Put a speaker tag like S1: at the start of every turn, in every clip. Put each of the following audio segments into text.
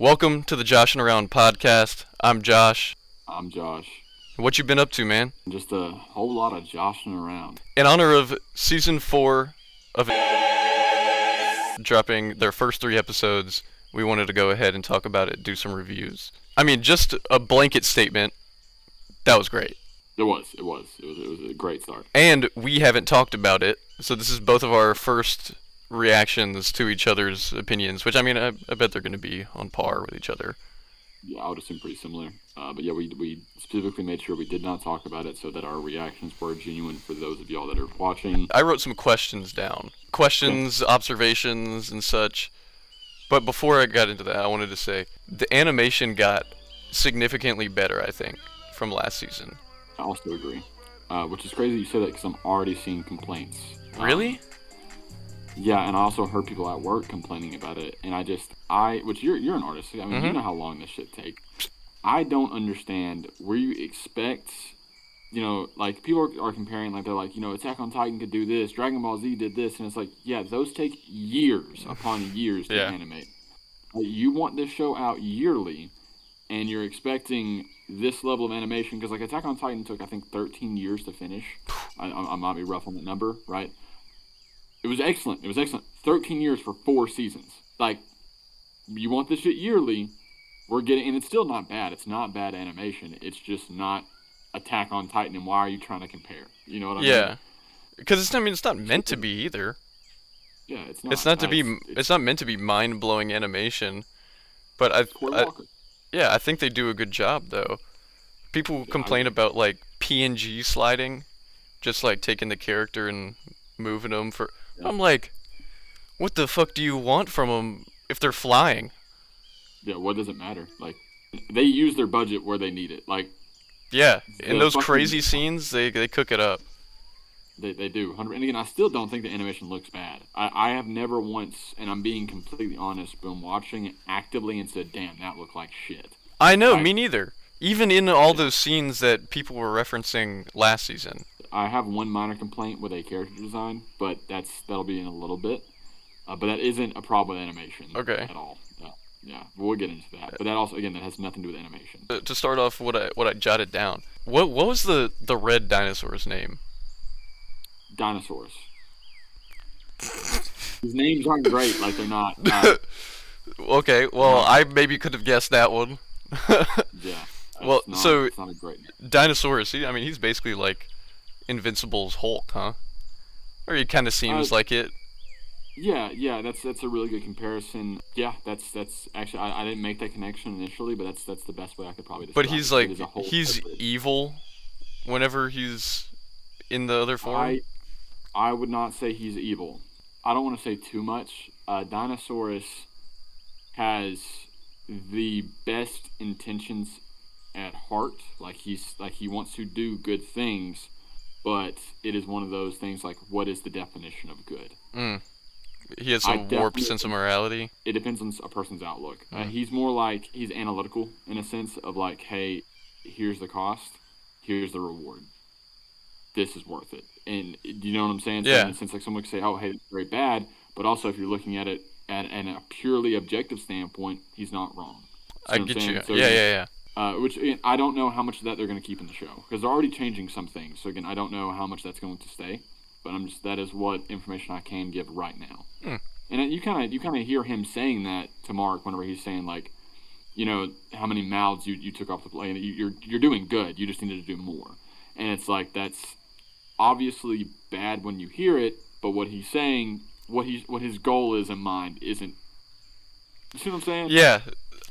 S1: Welcome to the Josh and Around podcast. I'm Josh.
S2: I'm Josh.
S1: What you been up to, man?
S2: Just a whole lot of joshing around.
S1: In honor of season 4 of dropping their first 3 episodes, we wanted to go ahead and talk about it, do some reviews. I mean, just a blanket statement. That was great.
S2: It was a great start.
S1: And we haven't talked about it, so this is both of our first reactions to each other's opinions, which, I mean, I bet they're going to be on par with each other.
S2: Yeah, I would assume pretty similar. But yeah, we specifically made sure we did not talk about it so that our reactions were genuine for those of y'all that are watching.
S1: I wrote some questions down. Questions, observations, and such. But before I got into that, I wanted to say, the animation got significantly better, I think, from last season.
S2: I also agree. Which is crazy you say that because I'm already seeing complaints.
S1: Really?
S2: Yeah, and I also heard people at work complaining about it, and which you're an artist, I mean, you know how long this shit takes. I don't understand where you expect, like, people are comparing, like, they're like, Attack on Titan could do this, Dragon Ball Z did this, and it's like, yeah, those take years upon years to animate. Like, you want this show out yearly, and you're expecting this level of animation, because, like, Attack on Titan took, I think, 13 years to finish. I might be rough on the number, right? It was excellent. 13 years for 4 seasons. Like, you want this shit yearly, we're getting, and it's still not bad. It's not bad animation. It's just not Attack on Titan, and why are you trying to compare? You know what I mean?
S1: Yeah. Because it's not meant to be either.
S2: Yeah, it's not.
S1: It's not meant to be mind-blowing animation. But I think they do a good job, though. People complain about, like, PNG sliding, just, like, taking the character and moving them for... I'm like, what the fuck do you want from them if they're flying?
S2: Yeah, what does it matter? Like, they use their budget where they need it. Like,
S1: yeah, in those crazy scenes, they cook it up.
S2: They do. And again, I still don't think the animation looks bad. I have never once, and I'm being completely honest, been watching it actively and said, damn, that looked like shit.
S1: I know, me neither. Even in all those scenes that people were referencing last season.
S2: I have one minor complaint with a character design, but that'll be in a little bit. But that isn't a problem with animation at all. Yeah, we'll get into that. But that also, again, that has nothing to do with animation.
S1: To start off, what I jotted down. What was the red dinosaur's name?
S2: Dinosaurs. His names aren't great, like they're not.
S1: Okay, well, I maybe could have guessed that one.
S2: Yeah.
S1: Well,
S2: it's not a great name.
S1: Dinosaurus, I mean, he's basically like Invincible's Hulk, huh? Or he kind of seems like it.
S2: Yeah, that's a really good comparison. Yeah, that's actually I didn't make that connection initially, but that's the best way I could probably describe it.
S1: But he's like he's evil whenever he's in the other form.
S2: I would not say he's evil. I don't want to say too much. Dinosaurus has the best intentions at heart. Like he wants to do good things, but it is one of those things like, what is the definition of good?
S1: He has a warped sense of morality.
S2: It depends on a person's outlook. He's more like, he's analytical in a sense of like, hey, here's the cost, here's the reward. This is worth it. And do you know what I'm saying?
S1: Yeah.
S2: So in a sense, like someone could say, oh, hey, it's very bad, but also if you're looking at it at a purely objective standpoint, he's not wrong.
S1: I get you.
S2: So
S1: yeah.
S2: Which, again, I don't know how much of that they're going to keep in the show, because they're already changing some things. So again, I don't know how much that's going to stay, but that is what information I can give right now. And you kind of hear him saying that to Mark whenever he's saying, like, how many mouths you took off the plate. You're doing good. You just needed to do more. And it's like, that's obviously bad when you hear it, but what he's saying, what his goal is in mind isn't. You see what I'm saying?
S1: Yeah,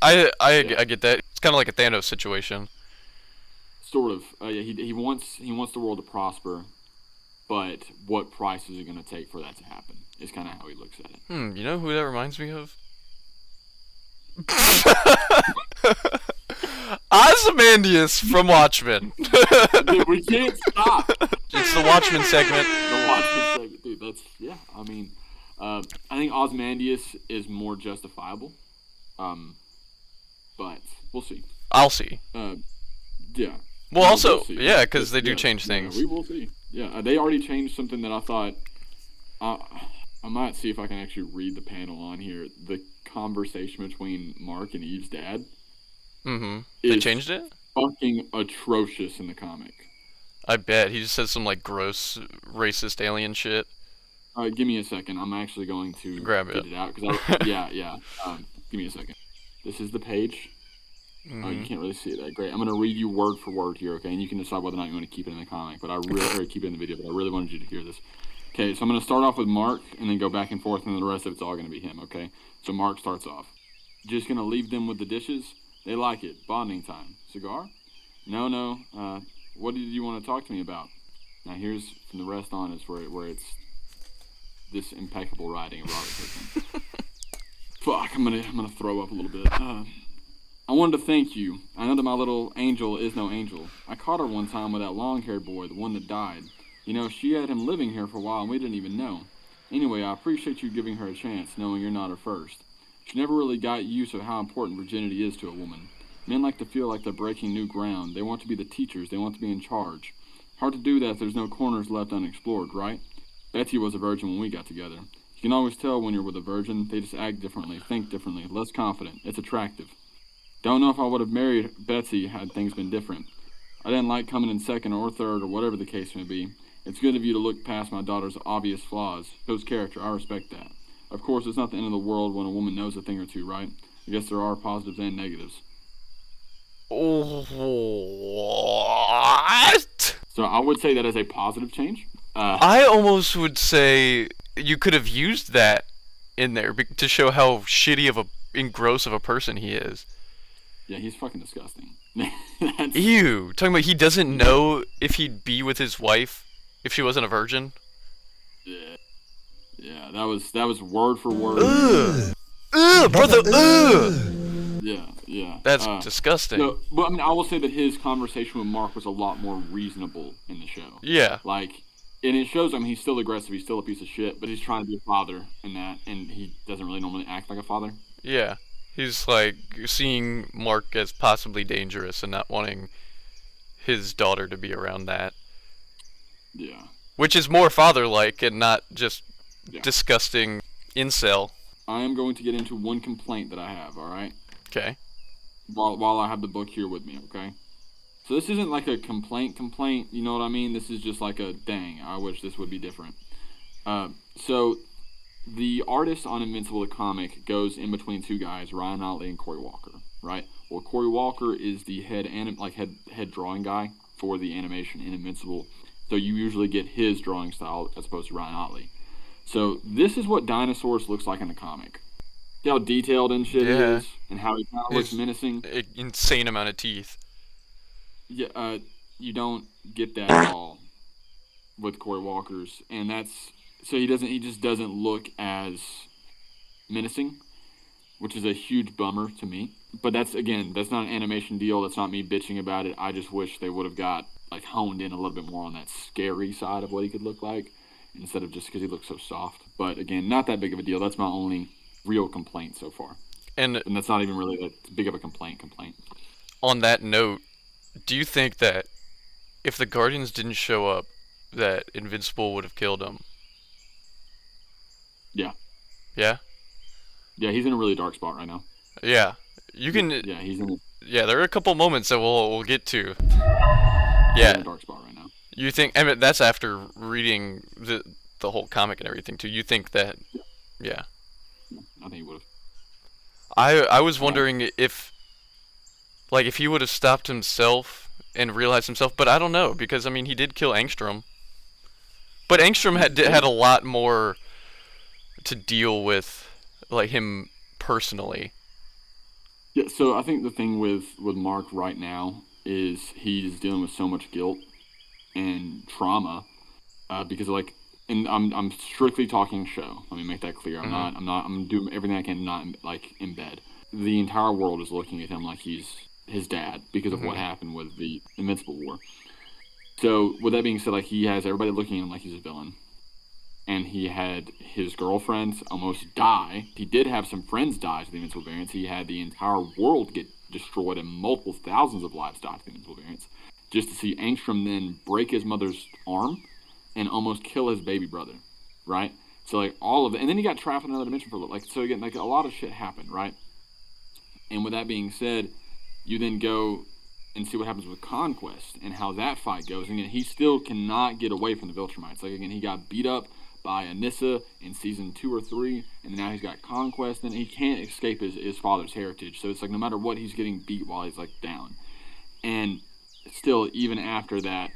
S1: I get that. It's kind of like a Thanos situation.
S2: Sort of. He wants the world to prosper, but what price is it going to take for that to happen? Is kind of how he looks at it.
S1: You know who that reminds me of? Ozymandias from Watchmen.
S2: Dude, we can't stop.
S1: It's the Watchmen segment.
S2: The Watchmen segment, dude. I mean, I think Ozymandias is more justifiable. But we'll see.
S1: I'll see.
S2: Yeah.
S1: Well, also, yeah, because they do change things.
S2: We will see. Yeah, they already changed something that I thought. I might see if I can actually read the panel on here. The conversation between Mark and Eve's dad
S1: Mm-hmm. They
S2: is
S1: changed it?
S2: fucking atrocious in the comic.
S1: I bet. He just says some like gross racist alien shit.
S2: Give me a second. I'm actually going to
S1: Grab it.
S2: get it out because yeah, yeah. Give me a second. This is the page. Oh, you
S1: Mm-hmm.
S2: can't really see it that great. I'm gonna read you word for word here, okay? And you can decide whether or not you want to keep it in the comic. But I really, or keep it in the video. But I really wanted you to hear this. Okay, so I'm gonna start off with Mark and then go back and forth, and then the rest of it's all gonna be him. Okay. So Mark starts off. Just gonna leave them with the dishes. They like it. Bonding time. Cigar? No, no. What did you want to talk to me about? Now here's from the rest on is where it's this impeccable writing of Robert Kirkman. Fuck, I'm gonna throw up a little bit. I wanted to thank you. I know that my little angel is no angel. I caught her one time with that long-haired boy, the one that died. You know, she had him living here for a while and we didn't even know. Anyway, I appreciate you giving her a chance, knowing you're not her first. She never really got use of how important virginity is to a woman. Men like to feel like they're breaking new ground. They want to be the teachers. They want to be in charge. Hard to do that if there's no corners left unexplored, right? Betsy was a virgin when we got together. You can always tell when you're with a virgin. They just act differently, think differently, less confident. It's attractive. Don't know if I would have married Betsy had things been different. I didn't like coming in second or third or whatever the case may be. It's good of you to look past my daughter's obvious flaws. Shows character. I respect that. Of course, it's not the end of the world when a woman knows a thing or two, right? I guess there are positives and negatives.
S1: What?
S2: So I would say that as a positive change.
S1: I almost would say you could have used that in there to show how shitty of a and gross of a person he is.
S2: Yeah, he's fucking disgusting.
S1: Ew. Talking about he doesn't know if he'd be with his wife if she wasn't a virgin.
S2: Yeah, yeah, that was word for word.
S1: Ugh. Ugh, brother. Ugh.
S2: Yeah, yeah.
S1: That's disgusting.
S2: No, but I mean, I will say that his conversation with Mark was a lot more reasonable in the show.
S1: Yeah.
S2: Like, and it shows him he's still aggressive, he's still a piece of shit, but he's trying to be a father in that, and he doesn't really normally act like a father.
S1: Yeah. He's like seeing Mark as possibly dangerous and not wanting his daughter to be around that.
S2: Yeah.
S1: Which is more father-like and not just
S2: Yeah.
S1: disgusting incel.
S2: I am going to get into one complaint that I have, alright?
S1: Okay.
S2: While I have the book here with me, okay? So this isn't like a complaint, you know what I mean? This is just like a, dang, I wish this would be different. So the artist on Invincible the comic goes in between two guys, Ryan Otley and Corey Walker, right? Well, Corey Walker is the head drawing guy for the animation in Invincible. So you usually get his drawing style as opposed to Ryan Otley. So this is what Dinosaurs looks like in the comic. See how detailed and shit he
S1: Yeah.
S2: is, and how he kind of looks
S1: His
S2: menacing.
S1: insane amount of teeth.
S2: Yeah, you don't get that at all with Corey Walker's, and that's so he just doesn't look as menacing, which is a huge bummer to me. But that's not an animation deal. That's not me bitching about it. I just wish they would have got like honed in a little bit more on that scary side of what he could look like instead of just because he looks so soft. But again, not that big of a deal. That's my only real complaint so far,
S1: And
S2: and that's not even really that big of a complaint.
S1: on that note, do you think that if the Guardians didn't show up, that Invincible would have killed him?
S2: Yeah,
S1: Yeah?
S2: yeah, he's in a really dark spot right now.
S1: Yeah. You can.
S2: Yeah, he's in
S1: Yeah, there are a couple moments that we'll get to.
S2: He's in
S1: Yeah.
S2: a dark spot right now.
S1: You think? I mean, that's after reading the whole comic and everything too. You think that? Yeah.
S2: I think he would have.
S1: I was wondering if if he would have stopped himself and realized himself, but I don't know because I mean he did kill Angstrom, but Angstrom had a lot more to deal with, like him personally.
S2: Yeah, so I think the thing with Mark right now is he's dealing with so much guilt and trauma because like, and I'm strictly talking show. Let me make that clear. I'm doing everything I can not like in bed. The entire world is looking at him like he's his dad because of what happened with the Invincible War. So with that being said, like he has everybody looking at him like he's a villain. And he had his girlfriends almost die. He did have some friends die to the Invincible variants. He had the entire world get destroyed and multiple thousands of lives die to the Invincible variants. Just to see Angstrom then break his mother's arm and almost kill his baby brother, right? So like all of it, and then he got trapped in another dimension for a little. Like so again, like a lot of shit happened, right? And with that being said, you then go and see what happens with Conquest and how that fight goes. And again, he still cannot get away from the Viltrumites. Like again, he got beat up by Anissa in season 2 or 3, and now he's got Conquest, and he can't escape his father's heritage. So it's like no matter what, he's getting beat while he's like down. And still, even after that,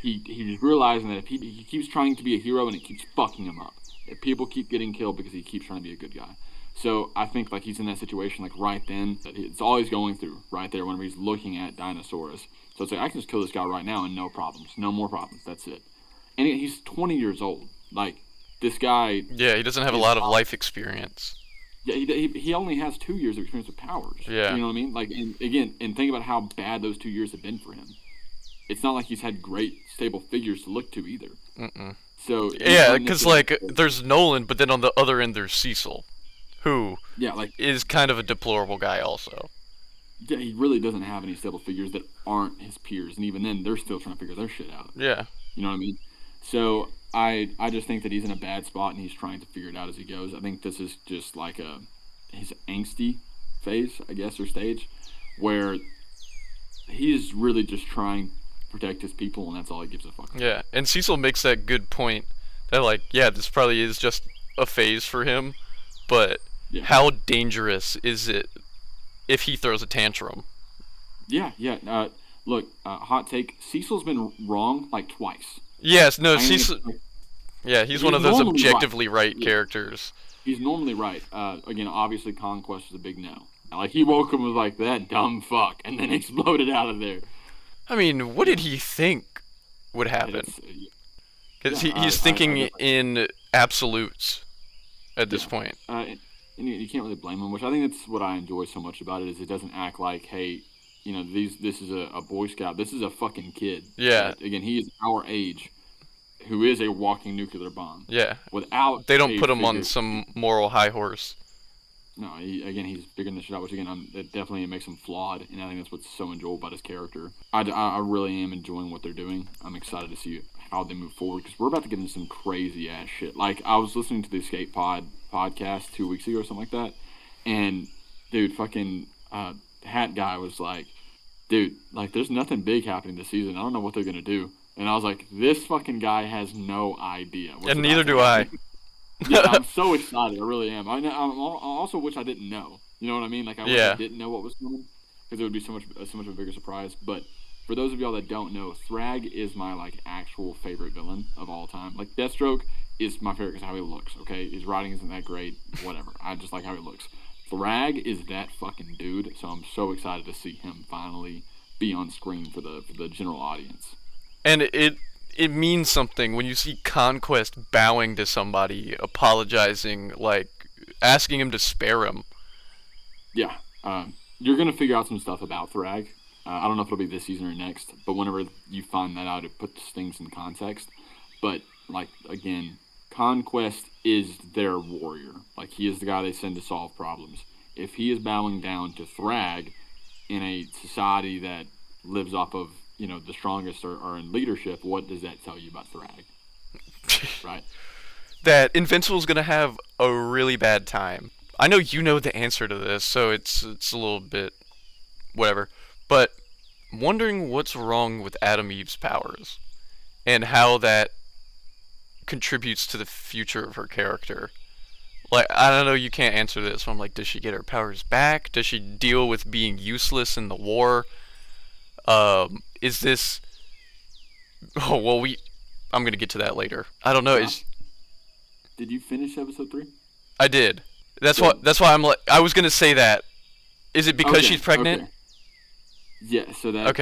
S2: he's realizing that if he keeps trying to be a hero and it keeps fucking him up, if people keep getting killed because he keeps trying to be a good guy. So I think like he's in that situation like right then. That it's all he's going through right there whenever he's looking at Dinosaurus. So it's like I can just kill this guy right now and no problems, no more problems. That's it. And he's 20 years old. Like this guy.
S1: Yeah, he doesn't have a
S2: is
S1: lot of life experience.
S2: Yeah, he only has 2 years of experience with powers.
S1: Yeah.
S2: You know what I mean? Like, and again, and think about how bad those 2 years have been for him. It's not like he's had great stable figures to look to either.
S1: Mm-mm.
S2: So
S1: yeah, because like there's Nolan, but then on the other end there's Cecil, who is kind of a deplorable guy also.
S2: Yeah, he really doesn't have any stable figures that aren't his peers, and even then they're still trying to figure their shit out.
S1: Yeah.
S2: You know what I mean? So I just think that he's in a bad spot and he's trying to figure it out as he goes. I think this is just like his angsty phase, I guess, or stage, where he's really just trying to protect his people, and that's all he gives a fuck about.
S1: Yeah, and Cecil makes that good point that like, yeah, this probably is just a phase for him, but how dangerous is it if he throws a tantrum?
S2: Yeah. Look, hot take. Cecil's been wrong like twice.
S1: Yes, no, Cecil. Yeah, he's one of those objectively right characters.
S2: He's normally right. Again, obviously, Conquest is a big no. Like he woke him with like that dumb fuck, and then exploded out of there.
S1: I mean, what did he think would happen? Because he's thinking in absolutes at this point.
S2: And you can't really blame him, which I think that's what I enjoy so much about it is it doesn't act like, hey, you know, this is a Boy Scout. This is a fucking kid.
S1: Yeah.
S2: Again, he is our age, who is a walking nuclear bomb.
S1: Yeah.
S2: Without
S1: they don't put him on some moral high horse.
S2: No, he's figuring this shit out, which again, it definitely makes him flawed, and I think that's what's so enjoyable about his character. I really am enjoying what they're doing. I'm excited to see how they move forward, because we're about to get into some crazy-ass shit. Like, I was listening to the Escape Pod podcast 2 weeks ago or something like that, and, dude, fucking Hat Guy was like, dude, like, there's nothing big happening this season. I don't know what they're going to do. And I was like, this fucking guy has no idea.
S1: And neither do I.
S2: Yeah, I'm so excited. I really am. I also wish I didn't know. You know what I mean? Like I wish I didn't know what was coming, because it would be so much of a bigger surprise. But for those of y'all that don't know, Thrag is my like actual favorite villain of all time. Like Deathstroke is my favorite because how he looks. Okay, his writing isn't that great. Whatever. I just like how he looks. Thrag is that fucking dude. So I'm so excited to see him finally be on screen for the general audience.
S1: And it means something when you see Conquest bowing to somebody, apologizing, like asking him to spare him.
S2: Yeah, you're gonna figure out some stuff about Thrag. I don't know if it'll be this season or next, but whenever you find that out, it puts things in context. But like again, Conquest is their warrior. Like he is the guy they send to solve problems. If he is bowing down to Thrag in a society that lives off of, you know, the strongest are in leadership, what does that tell you about Thrag? Right?
S1: That Invincible's gonna have a really bad time. I know you know the answer to this, so it's a little bit whatever. But I'm wondering what's wrong with Adam Eve's powers and how that contributes to the future of her character. Like, I don't know, you can't answer this. I'm like, does she get her powers back? Does she deal with being useless in the war? Is this... Oh, well, I'm gonna get to that later. I don't know,
S2: Did you finish episode 3?
S1: I did. That's why I'm like... I was gonna say that. Is it because she's pregnant?
S2: Okay. Yeah, so that's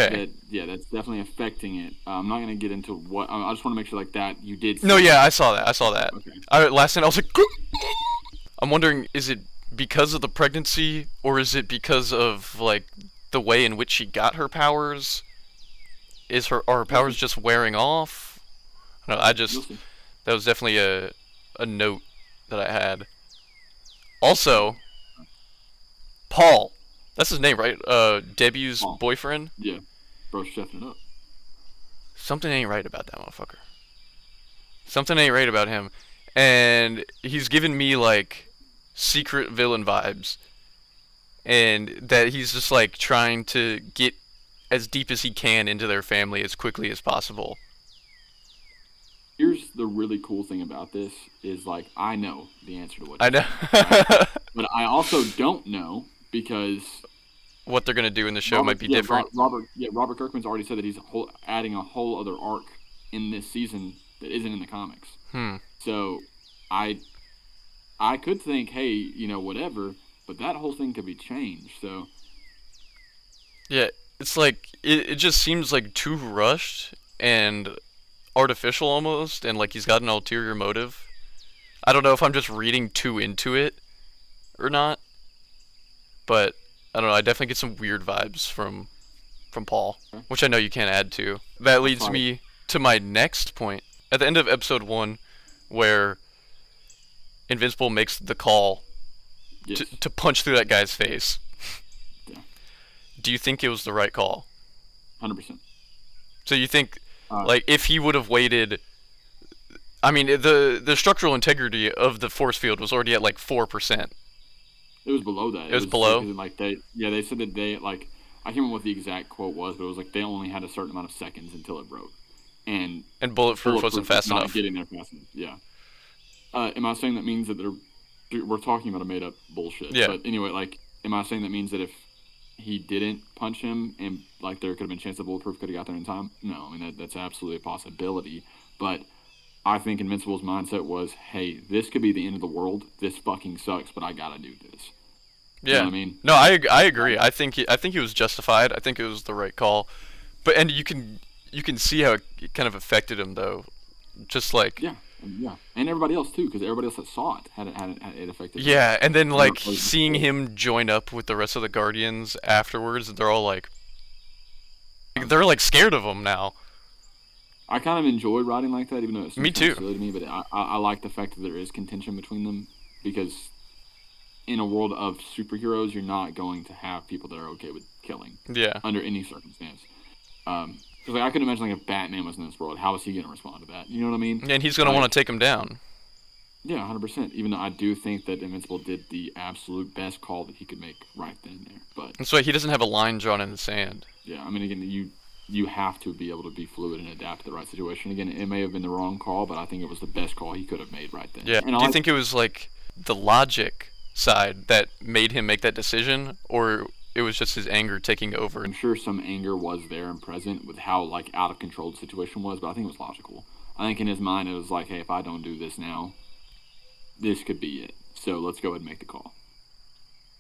S2: definitely affecting it. I'm not gonna get into what... I just want to make sure, like, that you did...
S1: No, yeah, I saw that.
S2: Okay.
S1: Last night I was like... I'm wondering, is it because of the pregnancy, or is it because of, like, the way in which she got her powers? Are her powers just wearing off? No, that was definitely a note that I had. Also, Paul, that's his name, right? Debu's boyfriend?
S2: Yeah. Bro's chefing it up.
S1: Something ain't right about that motherfucker. Something ain't right about him. and he's given me like secret villain vibes, and that he's just like trying to get as deep as he can into their family as quickly as possible.
S2: Here's the really cool thing about this is like I know the answer to what
S1: I
S2: you're
S1: know.
S2: saying, right? But I also don't know because
S1: What they're gonna do in the show might be different.
S2: Robert Kirkman's already said that he's adding a whole other arc in this season that isn't in the comics.
S1: Hmm.
S2: So I I could think, hey, whatever, but that whole thing could be changed. So
S1: Yeah, it's like it just seems like too rushed and artificial almost, and like he's got an ulterior motive. I don't know if I'm just reading too into it or not, but I don't know. I definitely get some weird vibes from Paul,
S2: okay.
S1: which I know you can't add to. That
S2: That's
S1: leads
S2: like
S1: me to my next point. At the end of episode 1, where Invincible makes the call
S2: yes,
S1: to punch through that guy's face,
S2: yeah,
S1: do you think it was the right call?
S2: 100%.
S1: So you think,
S2: Uh,
S1: like, if he would have waited, I mean, the structural integrity of the force field was already at like 4%.
S2: it was below that.
S1: It
S2: It
S1: was
S2: was like,
S1: below,
S2: 'cause, like they said that they like I can't remember what the exact quote was, but it was like they only had a certain amount of seconds until it broke, and
S1: and bulletproof wasn't
S2: bulletproof was
S1: fast
S2: not
S1: enough.
S2: getting there fast enough. Yeah. Am I saying that means that we're talking about a made up bullshit?
S1: Yeah,
S2: But anyway, like, am I saying that means that if he didn't punch him and like there could have been a chance that bulletproof could have got there in time? No, I mean that's absolutely a possibility. But I think Invincible's mindset was, hey, this could be the end of the world. This fucking sucks, but I gotta do this. You know
S1: yeah.
S2: what I mean?
S1: No, I agree.
S2: Like,
S1: I think he was justified. I think it was the right call. But and you can see how it kind of affected him though. Just like
S2: yeah, yeah, and everybody else too, because everybody else that saw it had it affected them.
S1: yeah, and then
S2: And
S1: like seeing him join up with the rest of the Guardians afterwards, they're like scared of him now.
S2: I kind of enjoy writing like that, even though it
S1: Me
S2: seems kind of
S1: too.
S2: silly to me. But I like the fact that there is contention between them because in a world of superheroes, you're not going to have people that are okay with killing
S1: Yeah.
S2: under any circumstance. Because like I could imagine like if Batman was in this world, how is he going to respond to that? You know what I mean?
S1: And he's gonna want
S2: Like
S1: to take him down.
S2: yeah, 100%. Even though I do think that Invincible did the absolute best call that he could make right then and there. But
S1: That's why he doesn't have a line drawn in the sand.
S2: yeah, I mean, again, you have to be able to be fluid and adapt to the right situation. Again, it may have been the wrong call, but I think it was the best call he could have made right then.
S1: Yeah.
S2: And I
S1: Do you
S2: like
S1: think it was like the logic side that made him make that decision, or it was just his anger taking over?
S2: I'm sure some anger was there and present with how like out of control the situation was, but I think it was logical. I think in his mind it was like, hey, if I don't do this now, this could be it. So let's go ahead and make the call.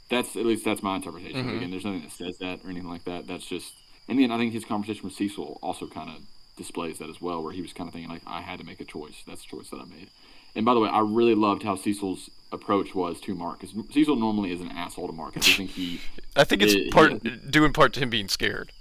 S2: That's at least that's my interpretation. But
S1: Mm-hmm.
S2: again, there's nothing that says that or anything like that. That's just and again, I think his conversation with Cecil also kind of displays that as well, where he was kind of thinking like, I had to make a choice. That's the choice that I made. And by the way, I really loved how Cecil's approach was to Mark, because Cecil normally is an asshole to Mark. I do think
S1: I think it's due in part to him being scared.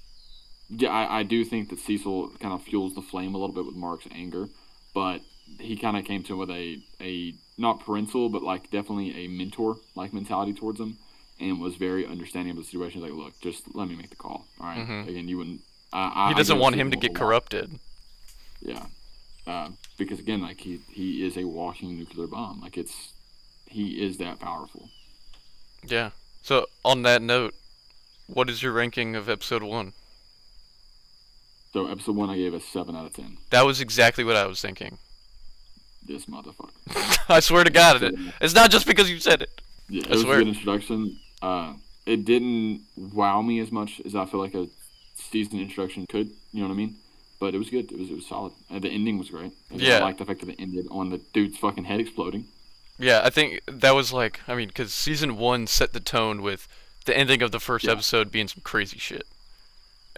S2: yeah, I do think that Cecil kind of fuels the flame a little bit with Mark's anger, but he kind of came to him with a not parental, but like definitely a mentor like mentality towards him, and was very understanding of the situation. Like, look, just let me make the call. All right.
S1: Mm-hmm.
S2: Again, you wouldn't.
S1: He
S2: I
S1: doesn't
S2: give
S1: want him to
S2: Cecil
S1: get
S2: a lot.
S1: corrupted.
S2: Yeah. Because again, like he is a walking nuclear bomb. Like he is that powerful.
S1: Yeah. So on that note, what is your ranking of episode 1?
S2: So episode 1, I gave a 7 out of 10.
S1: That was exactly what I was thinking.
S2: This motherfucker.
S1: I swear to God,
S2: So,
S1: it's not just because you said it.
S2: yeah, it
S1: I
S2: was a
S1: swear.
S2: good introduction. It didn't wow me as much as I feel like a season introduction could. You know what I mean? But it was good. It was solid. The ending was great.
S1: Yeah.
S2: I liked the fact that it ended on the dude's fucking head exploding.
S1: Yeah, I think that was like, I mean, because season 1 set the tone with the ending of the first
S2: Yeah.
S1: episode being some crazy shit,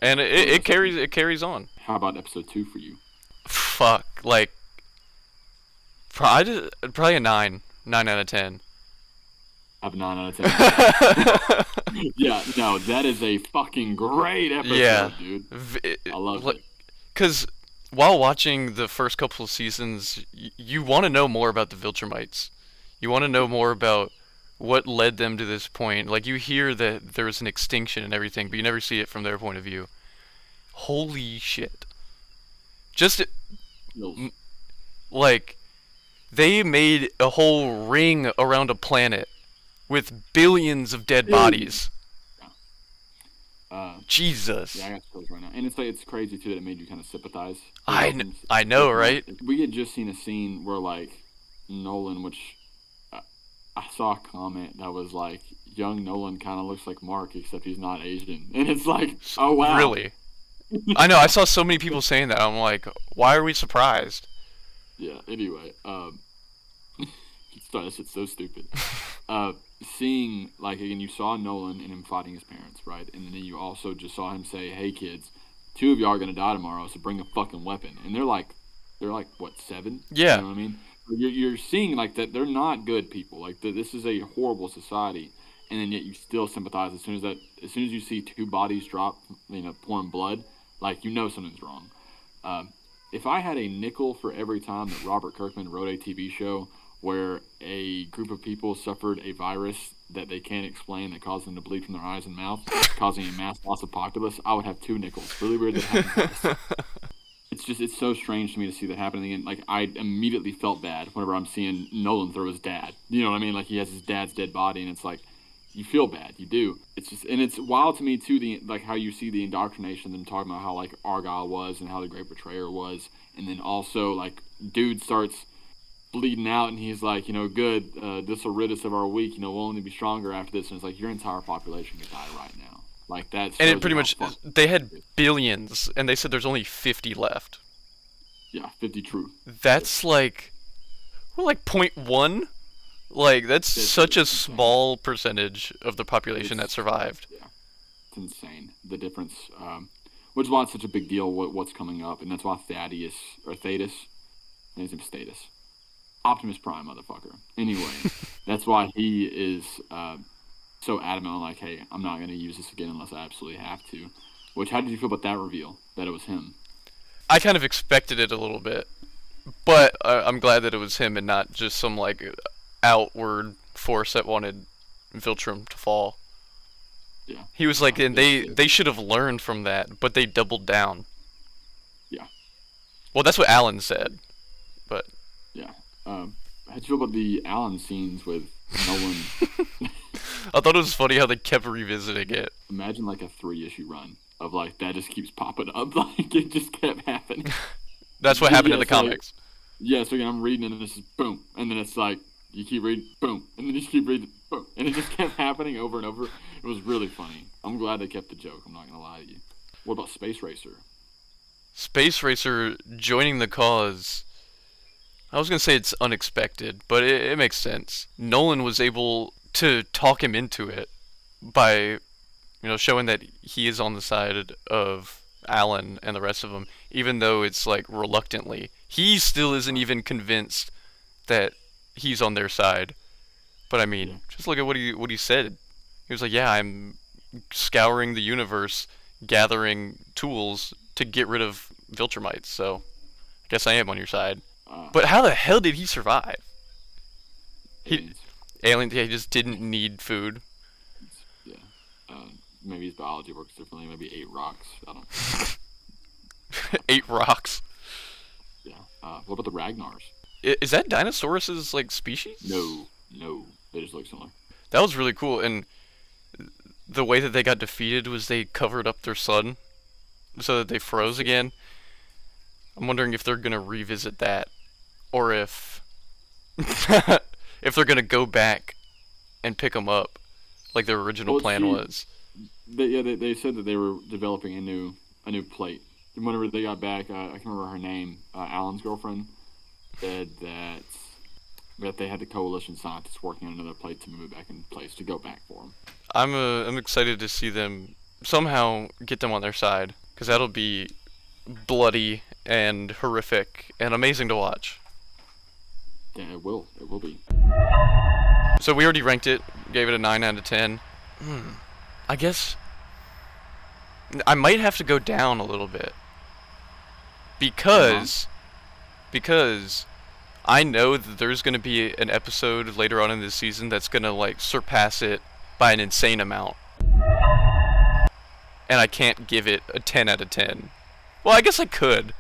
S1: and
S2: What was episode
S1: it carries on.
S2: How about episode 2 for you?
S1: Fuck, like probably a 9 out of 10.
S2: I have a 9 out of 10. Yeah, no, that is a fucking great episode,
S1: Yeah,
S2: dude. I love it.
S1: because while watching the first couple of seasons, you want to know more about the Viltrumites. You want to know more about what led them to this point. Like you hear that there was an extinction and everything, but you never see it from their point of view. Holy shit! Just
S2: Feels-
S1: like They made a whole ring around a planet with billions of dead
S2: Billions.
S1: bodies.
S2: Yeah. Uh, yeah,
S1: Jesus.
S2: I got chills right now, and it's like it's crazy too that it made you kind of sympathize for
S1: I, kn-
S2: Vulcans.
S1: I
S2: So
S1: know,
S2: much.
S1: right?
S2: We had just seen a scene where like Nolan, which I saw a comment that was like, "Young Nolan kind of looks like Mark, except he's not Asian," and it's like, oh wow.
S1: Really. I know, I saw so many people saying that. I'm like, why are we surprised?
S2: Yeah. Anyway, sorry, this shit's so stupid. Uh, Seeing like again, you saw Nolan and him fighting his parents, right? And then you also just saw him say, "Hey kids, two of y'all are gonna die tomorrow, so bring a fucking weapon." And they're like what 7? You
S1: Yeah.
S2: know what I mean? You're seeing like that they're not good people. Like this is a horrible society, and then yet you still sympathize as soon as you see two bodies drop, pouring blood, like you know something's wrong. Um, if I had a nickel for every time that Robert Kirkman wrote a TV show where a group of people suffered a virus that they can't explain that caused them to bleed from their eyes and mouth, causing a mass loss of populace, I would have 2 nickels. Really weird that happened twice. It's so strange to me to see that happening. And like I immediately felt bad whenever I'm seeing Nolan throw his dad. You know what I mean? Like he has his dad's dead body, and it's like you feel bad. You do. It's just and it's wild to me too. The like how you see the indoctrination. Them talking about how like Argyle was and how the Great Betrayer was, and then also like dude starts bleeding out, and he's like, good. This will rid us of our weak. We'll only be stronger after this. And it's like your entire population could die right now. Like that
S1: And it
S2: shows you
S1: pretty
S2: how
S1: much,
S2: fucked
S1: they had
S2: it is.
S1: billions, and they said there's only 50 left.
S2: Yeah, 50 true.
S1: That's like, we're like point 0.1? Like, that's such a
S2: It's insane.
S1: small percentage of the population that
S2: It's
S1: survived.
S2: yeah, it's insane the difference. Which is why it's such a big deal. What's coming up, and that's why Thaddeus or Thetis, his name's Status, Optimus Prime, motherfucker. Anyway, that's why he is so adamant on like, hey, I'm not gonna use this again unless I absolutely have to. Which, how did you feel about that reveal that it was him?
S1: I kind of expected it a little bit, but I'm glad that it was him and not just some, like, outward force that wanted Viltrum to fall.
S2: Yeah,
S1: He was like, and
S2: it's
S1: they should have learned from that, but they doubled down.
S2: yeah,
S1: Well, that's what Alan said, but
S2: yeah. How did you feel about the Alan scenes with Nolan?
S1: I thought it was funny how they kept revisiting it.
S2: Imagine like a 3-issue run of like that just keeps popping up, like it just kept happening.
S1: That's what happened in
S2: Yeah,
S1: the
S2: so like
S1: comics.
S2: yeah, so again I'm reading and then this is boom, and then it's like you keep reading boom, and then you just keep reading boom, and it just kept happening over and over. It was really funny. I'm glad they kept the joke. I'm not gonna lie to you. What about Space Racer?
S1: Space Racer joining the cause. I was gonna say it's unexpected, but it makes sense. Nolan was able to talk him into it by, showing that he is on the side of Alan and the rest of them, even though it's like reluctantly. He still isn't
S2: Right.
S1: even convinced that he's on their side. But I
S2: Yeah.
S1: mean, just look at what he said. He was like, "Yeah, I'm scouring the universe, gathering tools to get rid of Viltrumites. So I guess I am on your side."
S2: Uh,
S1: But how the hell did he survive? He
S2: Aliens.
S1: alien. Yeah, he just didn't need food.
S2: Yeah. Maybe his biology works differently. Maybe 8 rocks. I don't.
S1: Ate rocks.
S2: Yeah. What about the Ragnars?
S1: Is that Dinosaurus's like species?
S2: No, no. They just look similar.
S1: That was really cool. And the way that they got defeated was they covered up their sun so that they froze again. I'm wondering if they're gonna revisit that, or if if they're gonna go back and pick them up like their original
S2: Well,
S1: plan was.
S2: they said that they were developing a new plate. And whenever they got back, I can't remember her name. Alan's girlfriend said that they had the coalition scientists working on another plate to move it back in place to go back for them.
S1: I'm excited to see them somehow get them on their side because that'll be bloody and horrific and amazing to watch.
S2: Yeah, it will. It will be.
S1: So we already ranked it, gave it a 9 out of 10. I guess I might have to go down a little bit
S2: Uh-huh.
S1: because I know that there's going to be an episode later on in this season that's going to like surpass it by an insane amount. And I can't give it a 10 out of 10. Well, I guess I could.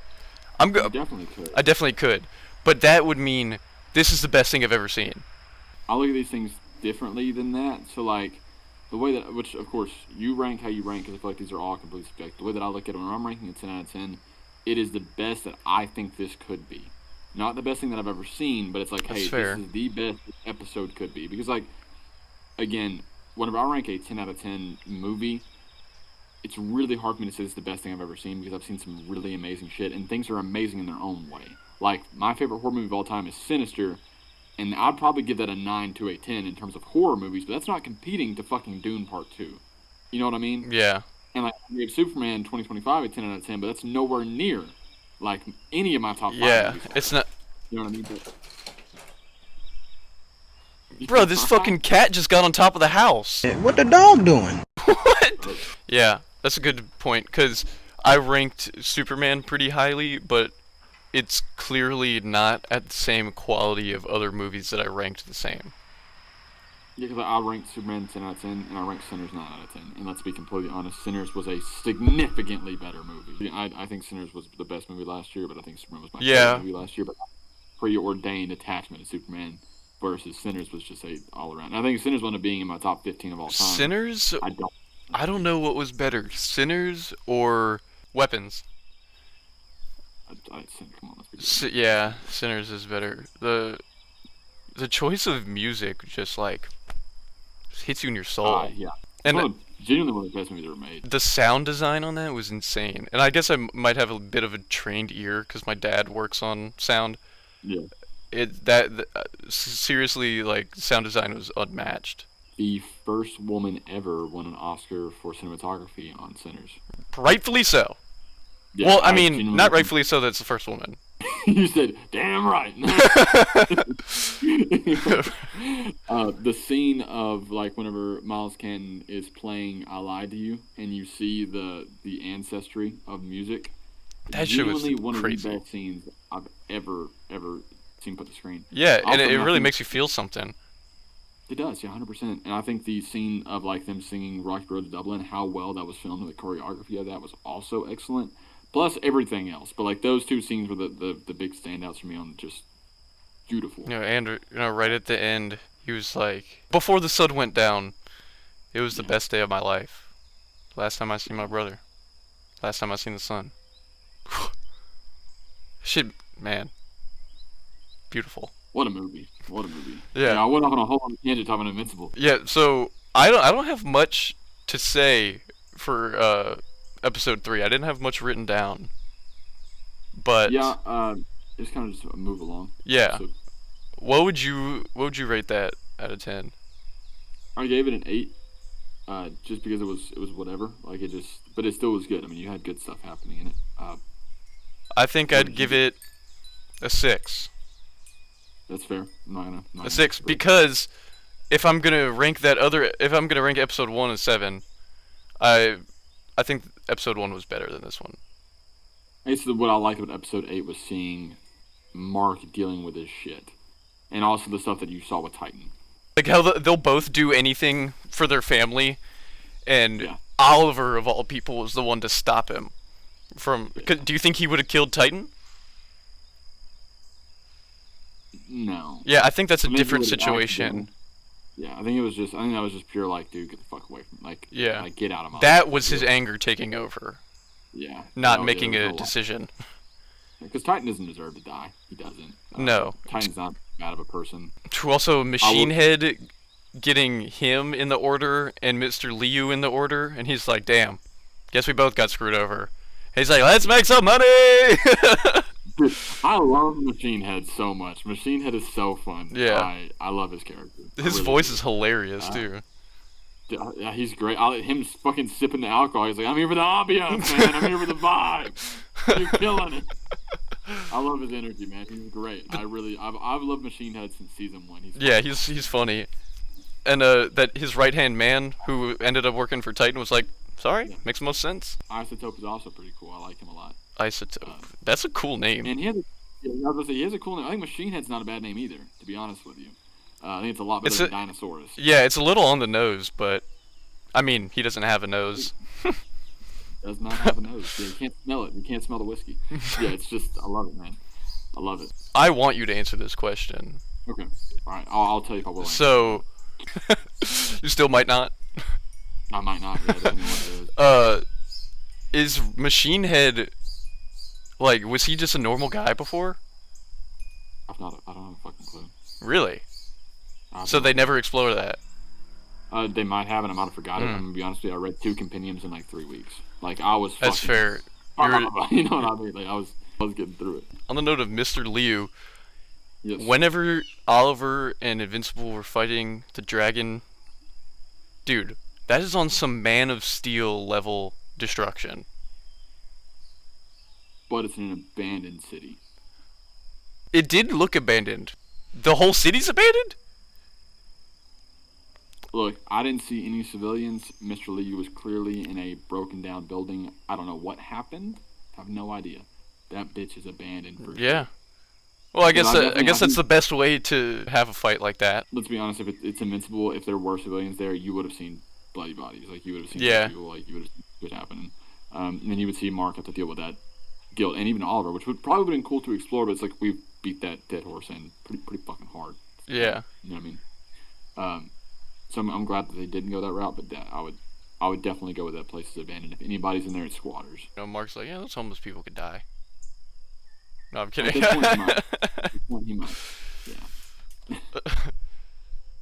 S2: You definitely could.
S1: I definitely could. But that would mean this is the best thing I've ever seen.
S2: I look at these things differently than that. So like the way that, which of course you rank how you rank, because I feel like these are all completely subjective. The way that I look at it when I'm ranking a 10 out of 10, it is the best that I think this could be. Not the best thing that I've ever seen, but it's like,
S1: That's
S2: hey, this
S1: fair.
S2: is the best this episode could be. Because like again, whenever I rank a 10 out of 10 movie, it's really hard for me to say it's the best thing I've ever seen because I've seen some really amazing shit and things are amazing in their own way. Like my favorite horror movie of all time is Sinister, and I'd probably give that a 9 to a 10 in terms of horror movies, but that's not competing to fucking Dune Part 2. You know what I mean?
S1: Yeah.
S2: And like we have Superman 2025 at 10 out of 10, but that's nowhere near like any of my top 5
S1: Yeah.
S2: movies.
S1: It's not.
S2: You know what I mean?
S1: Bro, this fucking cat just got on top of the house.
S3: What the dog doing?
S1: What? Yeah, that's a good point, because I ranked Superman pretty highly, but it's clearly not at the same quality of other movies that I ranked the same.
S2: Yeah, because I ranked Superman 10 out of 10, and I ranked Sinners 9 out of 10. And let's be completely honest, Sinners was a significantly better movie. I think Sinners was the best movie last year, but I think Superman was my favorite movie last year. But preordained attachment to Superman versus Sinners was just a all around. And I think Sinners wound up being in my top 15 of all time.
S1: Sinners? I don't know what was better, Sinners or Weapons.
S2: Come on, let's be
S1: Yeah, Sinners is better. The choice of music just like hits you in your soul.
S2: Yeah.
S1: And
S2: Genuinely one of the best movies ever made.
S1: the sound design on that was insane. And I guess I might have a bit of a trained ear because my dad works on sound.
S2: Yeah.
S1: Seriously, like, sound design was unmatched.
S2: The first woman ever won an Oscar for cinematography on Sinners.
S1: Rightfully so.
S2: Yeah,
S1: well, I mean, not rightfully so. That's the first woman.
S2: You said, damn right. The scene of like whenever Miles Canton is playing "I Lied to You" and you see the ancestry of music.
S1: That shit was crazy.
S2: One of the best scenes I've ever seen put to screen.
S1: Yeah, and it really makes you feel something.
S2: It does, yeah, 100%. And I think the scene of like them singing "Rocky Road to Dublin," how well that was filmed, and the choreography of that was also excellent. Plus everything else, but like those two scenes were the big standouts for me on just beautiful.
S1: And right at the end, he was like, before the sun went down, it was the best day of my life. Last time I seen my brother. Last time I seen the sun. Shit, man. Beautiful.
S2: What a movie. What a movie.
S1: Yeah.
S2: I went off on a whole tangent talking Invincible.
S1: Yeah, so I don't have much to say for episode 3. I didn't have much written down. But
S2: yeah, it's kind of just a move along.
S1: Yeah. So, what would you rate that out of 10?
S2: I gave it an 8. Just because it was whatever. Like but it still was good. I mean, you had good stuff happening in it.
S1: I think I'd give it a 6.
S2: That's fair. I'm not
S1: a 6 because if I'm gonna rank episode 1 as 7, I think episode 1 was better than this one.
S2: It's what I liked about episode 8 was seeing Mark dealing with his shit, and also the stuff that you saw with Titan.
S1: Like how they'll both do anything for their family, and Oliver of all people was the one to stop him from. Do you think he would have killed Titan?
S2: No.
S1: Yeah, I think that's a different situation.
S2: Yeah, I think that was just pure like, dude, get the fuck away from like get out of my life.
S1: That was his anger taking over.
S2: Yeah.
S1: Not making a decision.
S2: Because Titan doesn't deserve to die. He doesn't.
S1: No.
S2: Titan's not bad of a person.
S1: Also, Machine Head getting him in the order and Mr. Liu in the order, and he's like, damn, guess we both got screwed over. He's like, let's make some money!
S2: Dude, I love Machine Head so much. Machine Head is so fun.
S1: Yeah.
S2: I love his character.
S1: His voice is hilarious, too.
S2: Yeah, he's great. Him fucking sipping the alcohol. He's like, I'm here for the ambiance, man. I'm here for the vibe. You're killing it. I love his energy, man. He's great. I've loved Machine Head since season 1.
S1: He's funny. And that his right-hand man, who ended up working for Titan, was like, sorry, makes most sense.
S2: Isotope is also pretty cool. I like him a lot.
S1: Isotope. That's a cool name.
S2: And he has a cool name. I think Machine Head's not a bad name either, to be honest with you. I think it's a lot better than Dinosaurus.
S1: Yeah, it's a little on the nose, but I mean, he doesn't have a nose.
S2: Does not have a nose. Yeah, you can't smell it. You can't smell the whiskey. Yeah, it's just, I love it, man. I love it.
S1: I want you to answer this question.
S2: Okay. All right. I'll tell you if I will answer it or
S1: So,
S2: not.
S1: you still might not.
S2: I might not. Yeah, depending on what it is.
S1: Uh, is Machine Head like? Was he just a normal guy before?
S2: I don't have a fucking clue.
S1: Really?
S2: I have
S1: So
S2: no
S1: they
S2: idea.
S1: never explored that.
S2: They might have, and I might have forgot it.
S1: Hmm.
S2: I'm gonna be honest with you. I read 2 compendiums in like 3 weeks. Like I was
S1: That's
S2: fucking,
S1: fair. You're
S2: you know what I mean? Like I was getting through it.
S1: on the note of Mr. Liu.
S2: Yes.
S1: Whenever Oliver and Invincible were fighting the dragon, dude, that is on some Man of Steel level destruction.
S2: But it's in an abandoned city.
S1: It did look abandoned. The whole city's abandoned?
S2: Look, I didn't see any civilians. Mr. Lee was clearly in a broken down building. I don't know what happened. I have no idea. That bitch is abandoned for
S1: Yeah.
S2: sure.
S1: Well,
S2: Because
S1: I
S2: I
S1: guess that's
S2: think,
S1: the best way to have a fight like that.
S2: let's be honest, if it's invincible, if there were civilians there, you would have seen bloody bodies. Like you would have seen dead
S1: Yeah.
S2: people. Like you would have seen what happening. And then you would see Mark have to deal with that guilt, and even Oliver, which would probably have been cool to explore. But it's like we've beat that dead horse in pretty fucking hard.
S1: Yeah.
S2: You know what I mean? Um, so I'm glad that they didn't go that route. But I would definitely go with that place is abandoned. If anybody's in there, it's squatters.
S1: You know, Mark's like, yeah, those homeless people could die. No, I'm
S2: At
S1: kidding.
S2: this point, he might. At this point, he might. Yeah.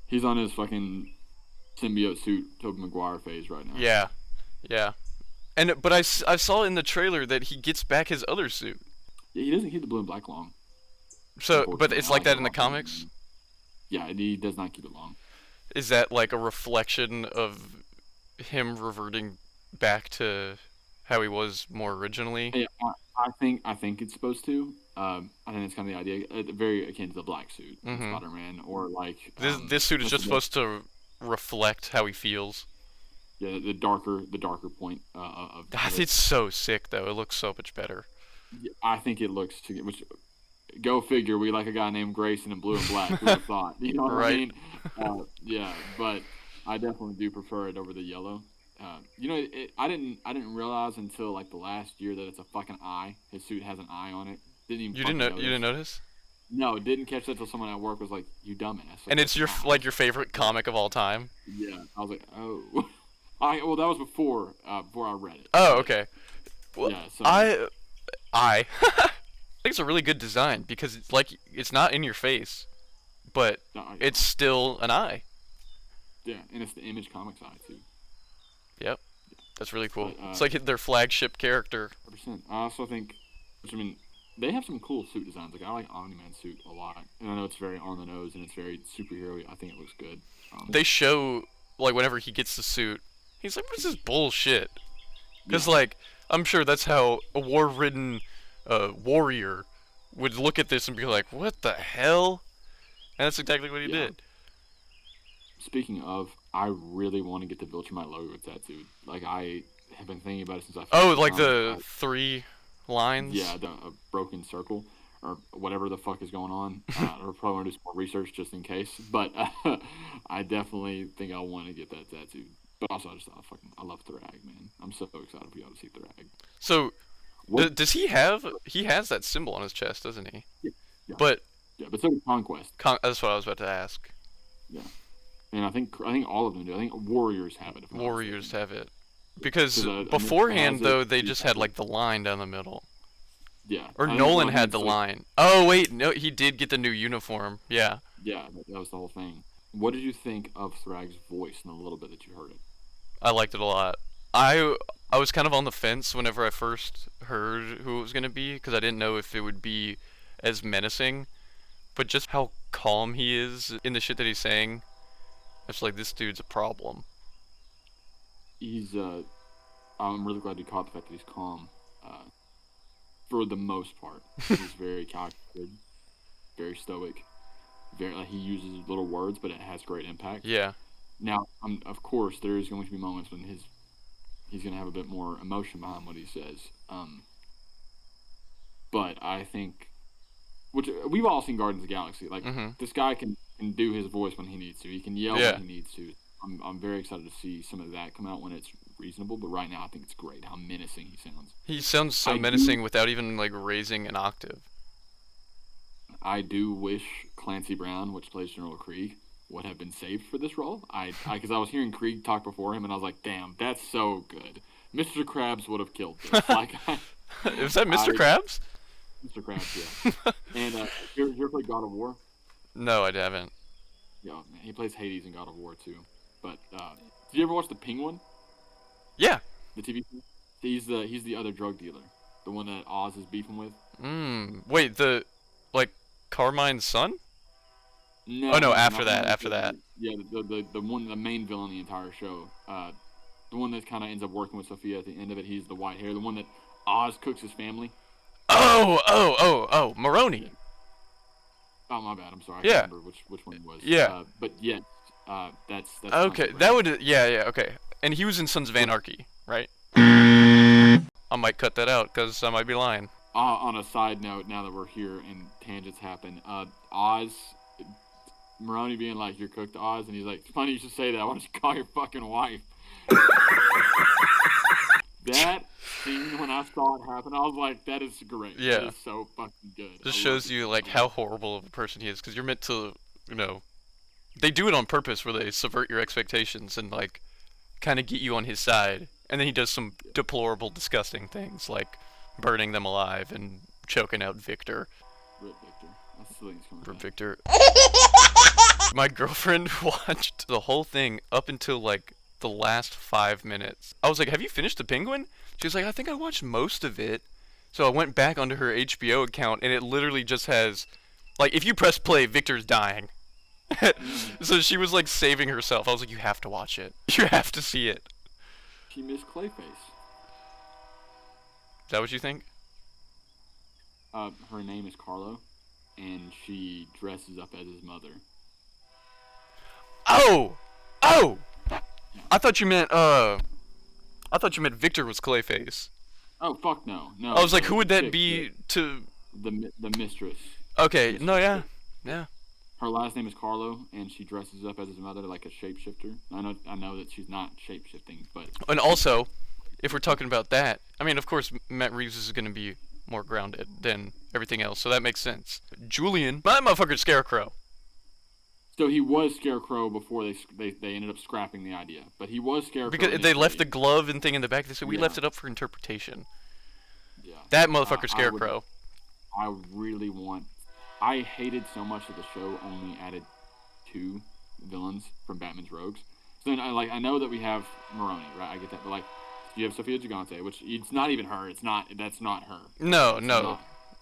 S2: He's on his fucking symbiote suit, Tobey Maguire phase right now.
S1: Yeah. Yeah. But I saw in the trailer that he gets back his other suit.
S2: Yeah, he doesn't keep the blue and black long.
S1: So, but
S2: Unfortunately,
S1: it's
S2: I
S1: like
S2: like it
S1: that
S2: a
S1: in the
S2: lot better
S1: comics.
S2: Yeah, he does not keep it long.
S1: Is that like a reflection of him reverting back to how he was more originally?
S2: Yeah, I think it's supposed to. I think it's kind of the idea, very akin to the black suit in
S1: Mm-hmm.
S2: Spider-Man, or like
S1: This suit is
S2: what's
S1: just
S2: the
S1: supposed to reflect how he feels.
S2: yeah the darker point of it.
S1: It's so sick though. It looks so much better.
S2: Yeah, I think it looks which go figure. We like a guy named Grayson in blue and black. Who would have thought? You know what I
S1: Right.
S2: mean? Yeah, but I definitely do prefer it over the yellow. You know, I didn't realize until like the last year that it's a fucking eye. His suit has an eye on it. Didn't even fucking
S1: You didn't
S2: notice.
S1: notice?
S2: No, didn't catch that till someone at work was like, "You dumbass!" Like
S1: And it's
S2: that's
S1: your
S2: an eye.
S1: like your favorite comic of all time.
S2: Yeah, I was like, "Oh." Well, that was before I read it.
S1: Oh,
S2: But
S1: okay. Well,
S2: yeah, so
S1: I think it's a really good design because it's like it's not in your face, but
S2: no,
S1: it's still an eye.
S2: yeah, and it's the Image Comics eye too.
S1: Yep, that's really cool.
S2: But
S1: It's like their flagship character.
S2: 100%. I also think, which I mean, they have some cool suit designs. Like I like Omni-Man's suit a lot, and I know it's very on the nose and it's very superhero-y. I think it looks good.
S1: They show like whenever he gets the suit, he's like, "What is this bullshit?" Because
S2: Yeah,
S1: like I'm sure that's how a war-ridden warrior would look at this and be like, "What the hell?" And that's exactly what he
S2: yeah.
S1: did.
S2: Speaking of, I really want to get the Viltrumite logo tattooed. Like I have been thinking about it since I
S1: Oh,
S2: finished the
S1: like
S2: comic.
S1: the three lines.
S2: Yeah, a broken circle or whatever the fuck is going on. Or probably want to do some more research just in case. But I definitely think I want to get that tattooed. But also, I just thought, fucking, I love Thrag, man. I'm so excited for y'all to see Thrag.
S1: So,
S2: What?
S1: does he have? He has that symbol on his chest, doesn't he?
S2: Yeah, yeah,
S1: But
S2: yeah. But so did Conquest.
S1: that's what I was about to ask.
S2: Yeah, and I think all of them do. I think Warriors have it. If I'm not
S1: Warriors
S2: mistaken.
S1: have it because
S2: 'Cause, Mitch
S1: beforehand
S2: has it.
S1: though they
S2: Steve
S1: just
S2: has
S1: had
S2: it.
S1: like the line down the middle.
S2: Yeah,
S1: Or
S2: I think
S1: Nolan
S2: well, I think
S1: had the
S2: it's like
S1: line. Oh wait, no, he did get the new uniform. Yeah,
S2: yeah, that was the whole thing. What did you think of Thrag's voice in the little bit that you heard it?
S1: I liked it a lot. I was kind of on the fence whenever I first heard who it was gonna be because I didn't know if it would be as menacing, but just how calm he is in the shit that he's saying, it's like this dude's a problem.
S2: He's I'm really glad you caught the fact that he's calm. Uh, for the most part, he's very calculated, very stoic. Very he uses little words, but it has great impact.
S1: Yeah,
S2: Now, of course, there is going to be moments when he's going to have a bit more emotion behind what he says. But I think, which we've all seen Guardians of the Galaxy. Like
S1: mhm,
S2: this guy can do his voice when he needs to. He can yell
S1: yeah.
S2: when he needs to. I'm very excited to see some of that come out when it's reasonable. But right now, I think it's great how menacing he sounds.
S1: He sounds so
S2: I do.
S1: menacing without even like raising an octave.
S2: I do wish Clancy Brown, which plays General Krieg, would have been saved for this role. Because I was hearing Krieg talk before him, and I was like, damn, that's so good. Mr. Krabs would have killed this. Like,
S1: Is that Mr. Krabs?
S2: Mr. Krabs, yeah. And you ever play God of War?
S1: No, I haven't.
S2: Yeah, man, he plays Hades in God of War too. But did you ever watch The Penguin?
S1: Yeah.
S2: The TV show? He's the other drug dealer, the one that Oz is beefing with.
S1: Wait, like Carmine's son?
S2: No,
S1: Oh no,
S2: no,
S1: after
S2: not
S1: that,
S2: Mike,
S1: after that.
S2: Yeah, the one, the main villain of the entire show. The one that kind of ends up working with Sophia at the end of it. He's the white hair, the one that Oz cooks his family.
S1: Oh, Maroney.
S2: Yeah. Oh, my bad. I'm sorry. I
S1: Yeah.
S2: can't remember which one it was.
S1: Yeah.
S2: But yeah, that's
S1: Okay, that would, yeah, okay. And he was in Sons of Anarchy, right? I might cut that out, because I might be lying.
S2: On a side note, now that we're here and tangents happen, Oz, Maroney being like, "You're cooked, Oz," and he's like, "It's funny you should say that. Why don't you call your fucking wife?" That scene, when I saw it happen, I was like, that is great.
S1: Yeah.
S2: That is so fucking good.
S1: Just shows you, like, how horrible of a person he is, because you're meant to, they do it on purpose where they subvert your expectations and, like, kind of get you on his side. And then he does some deplorable, disgusting things, like burning them alive and choking out Victor.
S2: Rip Victor. That's the thing that's coming
S1: Rip
S2: back.
S1: Victor. My girlfriend watched the whole thing up until, like, the last 5 minutes. I was like, have you finished The Penguin? She was like, I think I watched most of it. So I went back onto her HBO account, and it literally just has, like, if you press play, Victor's dying. So she was, like, saving herself. I was like, you have to watch it. You have to see it.
S2: She missed Clayface.
S1: Is that what you think?
S2: Her name is Carlo, and she dresses up as his mother.
S1: Oh! I thought you meant Victor was Clayface.
S2: Oh, fuck no. No.
S1: I was like, who would that
S2: chick,
S1: be to...
S2: The mistress.
S1: Okay,
S2: Mistress.
S1: no, yeah. Yeah.
S2: Her last name is Carlo, and she dresses up as his mother like a shapeshifter. I know that she's not shapeshifting, but...
S1: And also, if we're talking about that, I mean, of course, Matt Reeves is going to be more grounded than everything else, so that makes sense. Julian, my motherfucker's Scarecrow.
S2: So he was Scarecrow before they ended up scrapping the idea, but he was Scarecrow.
S1: Because they left the glove and thing in the back. They said, we
S2: Yeah.
S1: left it up for interpretation.
S2: Yeah.
S1: That motherfucker's Scarecrow.
S2: I really want... I hated so much that the show only added 2 villains from Batman's Rogues. So then I know that we have Maroni, right? I get that, but like you have Sophia Gigante, which it's not even her. That's not her.
S1: No,
S2: It's
S1: no.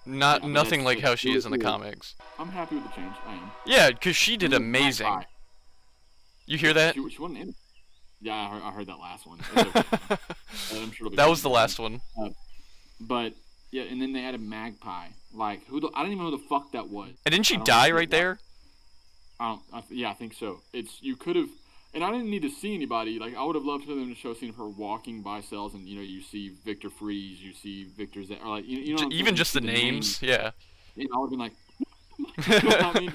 S1: Nothing like how she is in the comics.
S2: I'm happy with the change. I am.
S1: Yeah, because she did amazing.
S2: Magpie.
S1: You hear that?
S2: She wasn't in it. Yeah, I heard that last one. It's okay. I'm sure it'll be
S1: That was the
S2: fine.
S1: last one.
S2: But yeah, and then they added Magpie. Like I don't even know who the fuck that was.
S1: And didn't she
S2: I don't
S1: die
S2: know
S1: right there?
S2: Yeah, I think so. You could have, and I didn't need to see anybody. Like I would have loved for them to show a scene of her walking by cells, and you see Victor Freeze, you see Victor Z, or like you know.
S1: Even just the names, yeah.
S2: And I would have been like, you know what I mean?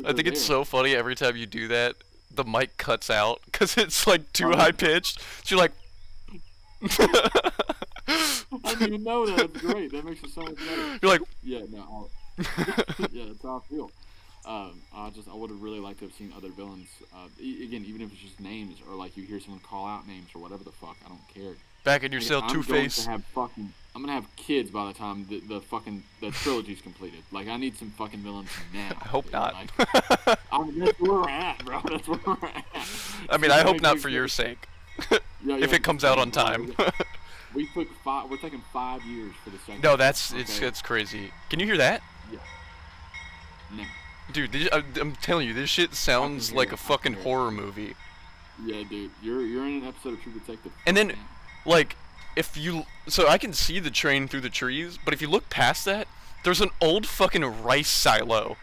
S1: I think it's so funny every time you do that. The mic cuts out because it's like too high pitched. So you're like.
S2: I didn't even know that. That's great. That makes it so much better.
S1: You're like.
S2: Yeah, no. Yeah, that's how I feel. I would have really liked to have seen other villains. Again, even if it's just names or like you hear someone call out names or whatever the fuck, I don't care.
S1: Back in your cell, Two-Face.
S2: I'm gonna have kids by the time the trilogy's completed. Like I need some fucking villains now.
S1: I hope not.
S2: Like, that's where we're at, bro. That's where we're at.
S1: I mean, I hope not for your sake. If it comes out on time.
S2: We're taking 5 years for the second.
S1: No,
S2: one,
S1: it's crazy. Can you hear that?
S2: Yeah. No.
S1: Dude, I'm telling you, this shit sounds like a fucking horror movie.
S2: Yeah, dude, you're in an episode of True Detective.
S1: And then, like, so I can see the train through the trees, but if you look past that, there's an old fucking rice silo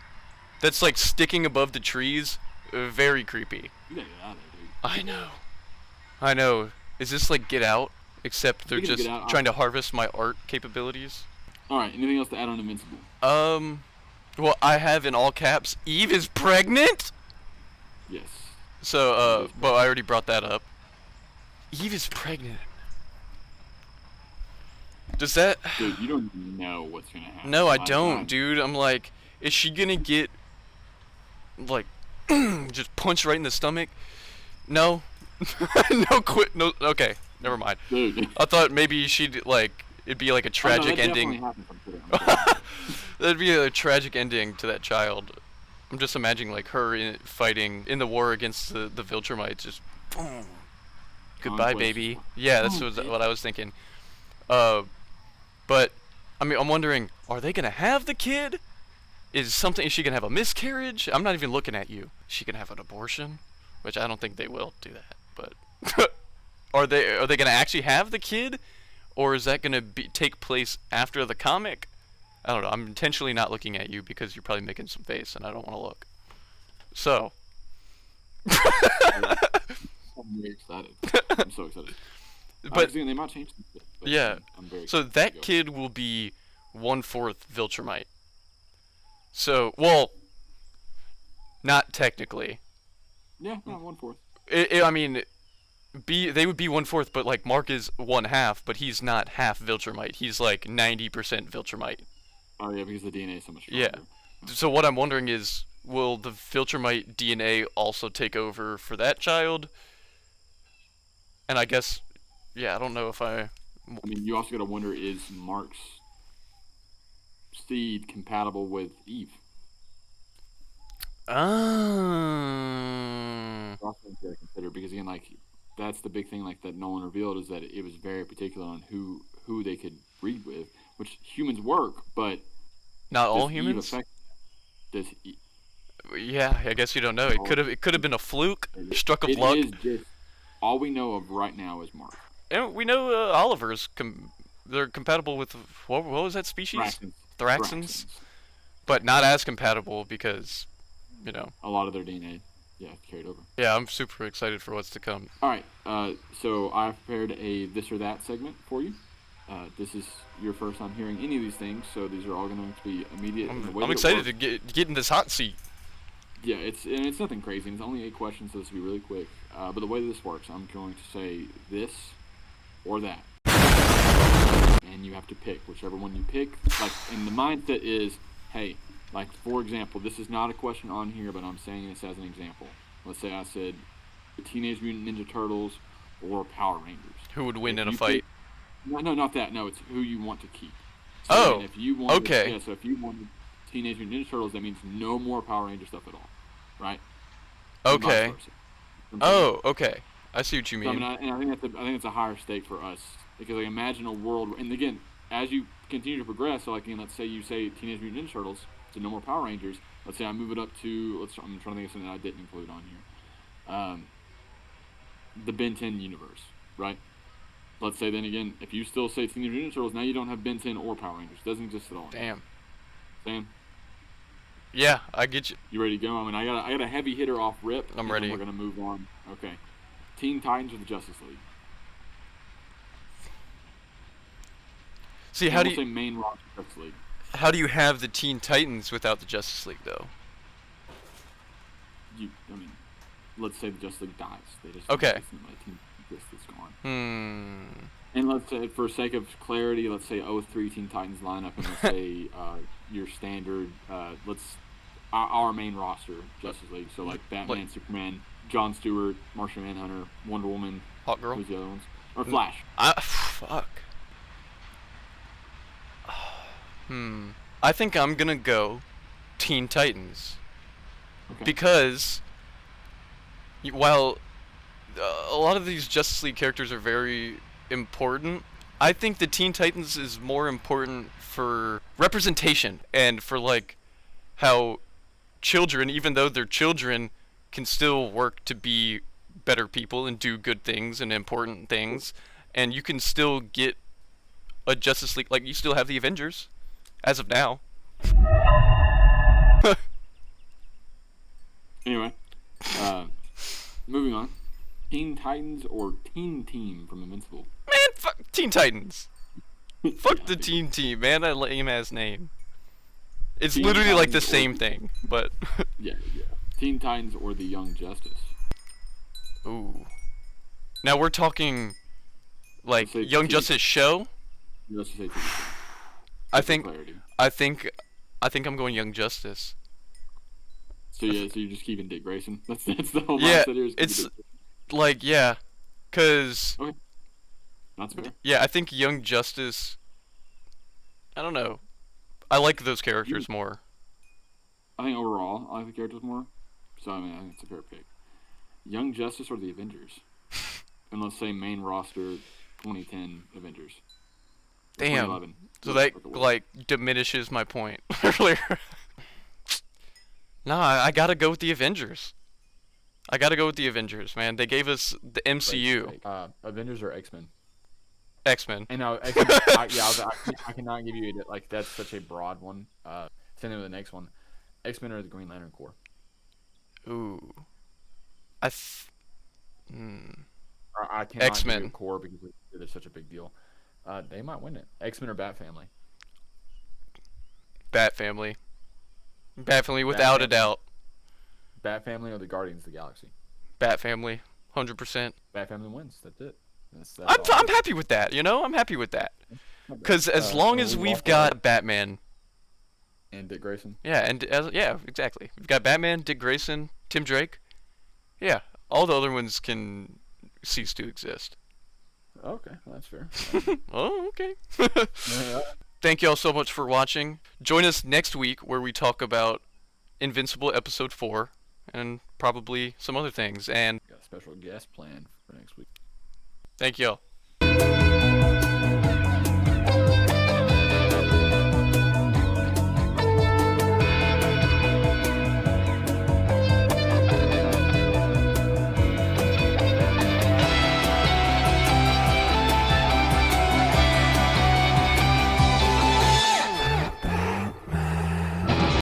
S1: that's like sticking above the trees. Very creepy.
S2: You gotta get out of there, dude.
S1: I know. Is this like Get Out? Except they're
S2: Speaking of
S1: just
S2: Get Out,
S1: trying to harvest my art capabilities.
S2: All right. Anything else to add on Invincible?
S1: Well, I have in all caps, Eve is pregnant?
S2: Yes.
S1: So, well, I already brought that up. Eve is pregnant. Does that...
S2: Dude, you don't know what's gonna happen.
S1: No, I don't, dude. I'm like, Is she gonna get like just punched right in the stomach? No, no, quit. No, okay, never mind.
S2: Dude.
S1: I thought maybe she'd like it'd be like a
S2: Oh, no,
S1: tragic
S2: that definitely
S1: ending.
S2: happens. I'm kidding.
S1: That'd be a tragic ending to that child. I'm just imagining like her fighting in the war against the Viltrumites. Just boom. Goodbye,
S2: Conquest.
S1: baby. Yeah, that's
S2: Oh,
S1: what I was thinking. Uh, but I mean, I'm wondering, are they gonna have the kid? Is she gonna have a miscarriage? I'm not even looking at you. Is she gonna have an abortion? Which I don't think they will do that. But are they gonna actually have the kid, or is that gonna take place after the comic? I don't know. I'm intentionally not looking at you because you're probably making some face, and I don't want to look. So.
S2: I'm very excited. I'm so excited.
S1: But
S2: they might change some shit, but
S1: yeah,
S2: I'm very
S1: so
S2: excited to
S1: that
S2: go.
S1: kid will be 1/4 Viltrumite. So, well, not technically.
S2: Yeah, no, 1/4.
S1: I mean, they would be 1/4, but like Mark is 1/2, but he's not half Viltrumite. He's like 90% Viltrumite.
S2: Oh yeah, because the DNA is so much
S1: Yeah.
S2: stronger.
S1: So what I'm wondering is, will the Viltrumite DNA also take over for that child? And I guess, yeah, I don't know if I.
S2: I mean, you also got to wonder, is Mark's seed compatible with Eve?
S1: Um.
S2: That's something you got to consider, because again, like that's the big thing, like that Nolan revealed, is that it was very particular on who they could breed with, which humans work, but
S1: Not all
S2: does Eve
S1: humans.
S2: affect? Does
S1: Yeah, I guess you don't know. It could have been a fluke, struck of
S2: it
S1: luck.
S2: is just all we know of right now is Mark.
S1: And we know Oliver's they're compatible with what was that species?
S2: Thraxons.
S1: Thraxons, but not as compatible because,
S2: A lot of their DNA, yeah, carried over.
S1: Yeah, I'm super excited for what's to come.
S2: All right, so I prepared a this or that segment for you. This is your first time hearing any of these things, so these are all going to be immediate.
S1: I'm excited to get in this hot seat.
S2: Yeah, it's nothing crazy. It's only 8 questions, so this will be really quick. But the way that this works, I'm going to say this or that, and you have to pick whichever one you pick. Like, and the mindset is, hey, like for example, this is not a question on here, but I'm saying this as an example. Let's say I said Teenage Mutant Ninja Turtles or Power Rangers.
S1: Who would win
S2: If
S1: in a
S2: you
S1: fight?
S2: No, not that. No, it's who you want to keep. So
S1: Oh,
S2: again, if you wanted,
S1: okay.
S2: Yeah, so if you wanted Teenage Mutant Ninja Turtles, that means no more Power Ranger stuff at all, right? And vice
S1: Okay.
S2: versa.
S1: Oh, okay. I see what you
S2: So, I
S1: mean.
S2: mean, I think it's a higher stake for us, because like imagine a world, and again, as you continue to progress, so like again, let's say you say Teenage Mutant Ninja Turtles, so no more Power Rangers. Let's say I move it up to I'm trying to think of something that I didn't include on here. The Ben 10 universe, right? Let's say then again, if you still say Teenage Mutant Ninja Turtles, now you don't have Ben 10 or Power Rangers. It doesn't exist at all.
S1: Damn.
S2: Sam,
S1: Yeah, I get you.
S2: you ready to go? I mean, I got a heavy hitter off rip.
S1: I'm
S2: and
S1: ready.
S2: Then we're gonna move on. Okay. Teen Titans or the Justice League?
S1: See,
S2: We'll say main roster Justice League.
S1: how do you have the Teen Titans without the Justice League though?
S2: I mean, let's say the Justice League dies. They just
S1: Okay.
S2: Team exists, it's gone.
S1: Hmm.
S2: And let's say, for sake of clarity, let's say 03 Teen Titans lineup, and let's say your standard, our main roster Justice League. So like Batman, Superman, Jon Stewart, Martian Manhunter, Wonder Woman.
S1: Hot Girl.
S2: Who's the other ones? Or Flash.
S1: Fuck. I think I'm gonna go Teen Titans
S2: Okay.
S1: because while a lot of these Justice League characters are very important, I think the Teen Titans is more important for representation and for like how children, even though they're children, can still work to be better people and do good things and important things, and you can still get a Justice League, like you still have the Avengers as of now.
S2: Anyway, moving on. Teen Titans or Teen Team from Invincible?
S1: Man, fuck Teen Titans. Fuck
S2: Yeah,
S1: the
S2: dude.
S1: Teen Team, man. That lame ass name. It's
S2: Teen
S1: literally like the
S2: Titans or-
S1: same thing, but
S2: Yeah. Teen Titans or the Young Justice?
S1: ooh. Now we're talking like
S2: Let's say
S1: Young
S2: TV.
S1: Justice show.
S2: Let's just say TV.
S1: I
S2: For
S1: think
S2: clarity.
S1: I think I think I'm going Young Justice.
S2: So yeah, so you're just keeping Dick Grayson. That's the whole
S1: Yeah,
S2: mindset here. Is keeping
S1: it's
S2: Dick.
S1: like yeah, cause
S2: Okay, that's fair.
S1: yeah, I think Young Justice. I don't know. I like those
S2: You,
S1: characters more.
S2: I think overall, I like the characters more. So I mean, I think it's a fair pick. Young Justice or the Avengers? And let's say main roster 2010 Avengers or
S1: Damn.
S2: 2011.
S1: So
S2: What
S1: that
S2: the word?
S1: like diminishes my point earlier. Nah, I gotta go with the Avengers. I gotta go with the Avengers, man. They gave us the
S3: Great
S1: MCU.
S3: pick. Avengers or X-Men?
S1: X-Men.
S3: And no, X-Men. I cannot give you like that's such a broad one. Same thing with the next one. X-Men or the Green Lantern Corps.
S1: Ooh. I th- hmm.
S3: I cannot give you a
S1: X-Men.
S3: Corps because they're such a big deal. They might win it. X-Men or Bat Family.
S1: Bat Family. Bat Family
S3: Bat
S1: without a
S3: Family.
S1: doubt.
S3: Bat Family or the Guardians of the Galaxy.
S1: Bat Family. 100%.
S3: Bat Family wins. That's it. That's
S1: I'm
S3: all.
S1: I'm happy with that, you know? I'm happy with that. Cuz as long
S3: And
S1: as
S3: we
S1: we've
S3: walk
S1: got
S3: away.
S1: Batman.
S3: And Dick Grayson.
S1: Yeah, and yeah, exactly. We've got Batman, Dick Grayson, Tim Drake. Yeah, all the other ones can cease to exist.
S3: Okay, well, that's fair.
S1: Oh, okay.
S3: Yeah.
S1: Thank y'all so much for watching. Join us next week where we talk about Invincible Episode 4 and probably some other things. And
S3: Got a special guest planned for next week.
S1: thank y'all.